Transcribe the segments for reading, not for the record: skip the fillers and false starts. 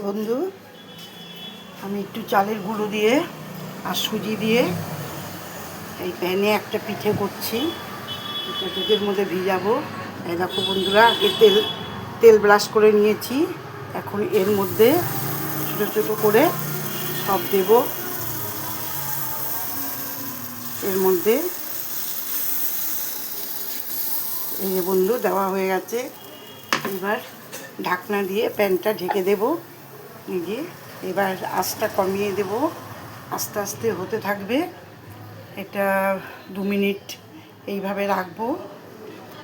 বন্ধু, আমি একটু চালের গুঁড়ো দিয়ে আর সুজি দিয়ে এই প্যানে একটা পিঠে করছি। এটা দুধের মধ্যে ভিজাবো। এই দেখো বন্ধুরা, আগে তেল ব্রাশ করে নিয়েছি। এখন এর মধ্যে ছোটো ছোটো করে সব দেব। এর মধ্যে এই যে বন্ধু দেওয়া হয়ে গেছে। এবার ঢাকনা দিয়ে প্যানটা ঢেকে দেব নিজে। এবার আঁচটা কমিয়ে দেব, আস্তে আস্তে হতে থাকবে। এটা 2 মিনিট এইভাবে রাখবো।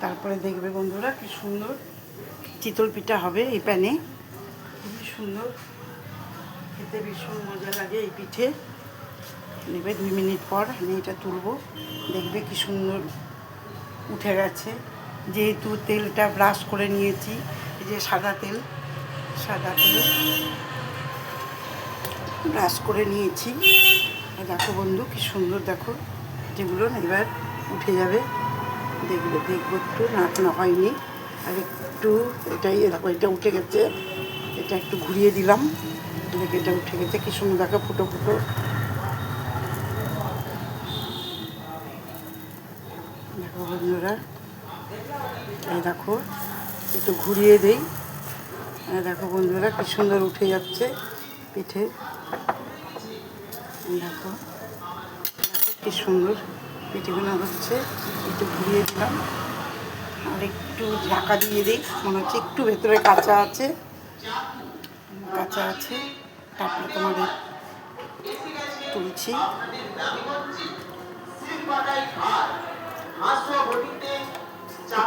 তারপরে দেখবে বন্ধুরা কি সুন্দর চিতল পিঠা হবে এই প্যানে। খুবই সুন্দর খেতে, ভীষণ মজা লাগে এই পিঠে। নেবে 2 মিনিট পর আমি এটা তুলবো, দেখবে কি সুন্দর উঠে গেছে। যেহেতু তেলটা ব্রাশ করে নিয়েছি, এই যে সাদা তেল ব্রাশ করে নিয়েছি। দেখো বন্ধু কি সুন্দর, দেখো যেগুলো এবার উঠে যাবে। দেখবো একটু নাড়ানো হয়নি, আর একটু এটাই দেখো, এটা উঠে গেছে। এটা একটু ঘুরিয়ে দিলাম, দেখে এটা উঠে গেছে। কি সুন্দর দেখো, ফুটো ফুটো। দেখো বন্ধুরা, এই দেখো একটু ঘুরিয়ে দেই। দেখো বন্ধুরা কি সুন্দর উঠে যাচ্ছে পিঠে। দেখো কি সুন্দর পিঠেগুলো হচ্ছে। একটু ঘুরিয়ে দিলাম, আর একটু ঢাকা দিয়ে দিই। মনে হচ্ছে একটু ভেতরে কাঁচা আছে। তারপরে তোমাদের তুলছি।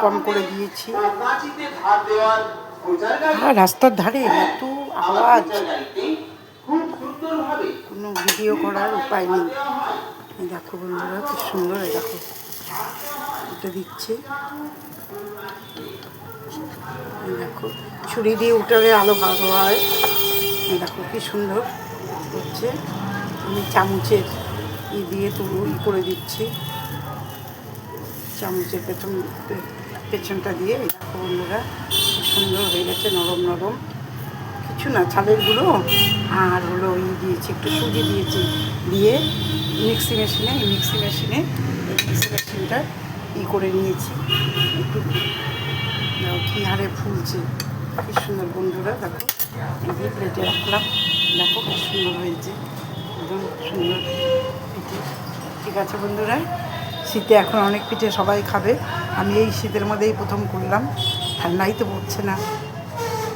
কম করে দিয়েছি। রাস্তার ধারে এত আওয়াজ, কোনো ভিডিও করার উপায় নেই। দেখো বন্ধুরা কি সুন্দর, দেখো এটা দিচ্ছে। দেখো ছুরি দিয়ে উঠালে আলো ভালো হয়। দেখো কি সুন্দর হচ্ছে। আমি চামচের দিয়ে করে দিচ্ছি। চামচের পেছনটা দিয়ে। দেখো বন্ধুরা কি সুন্দর হয়ে গেছে, নরম নরম। কিছু না, চালের গুঁড়ো আর হলো দিয়েছি, একটু সুজি দিয়েছি, দিয়ে মিক্সি মেশিনটা করে নিয়েছি। একটু কী হারে ফুলছে, কি সুন্দর বন্ধুরা। দেখো এই প্লেটে রাখলাম, দেখো কি সুন্দর হয়েছে, একদম সুন্দর পিঠে। ঠিক আছে বন্ধুরা, শীতে এখন অনেক পিঠে সবাই খাবে। আমি এই শীতের মধ্যেই প্রথম করলাম, ঠান্ডাই তো পড়ছে না।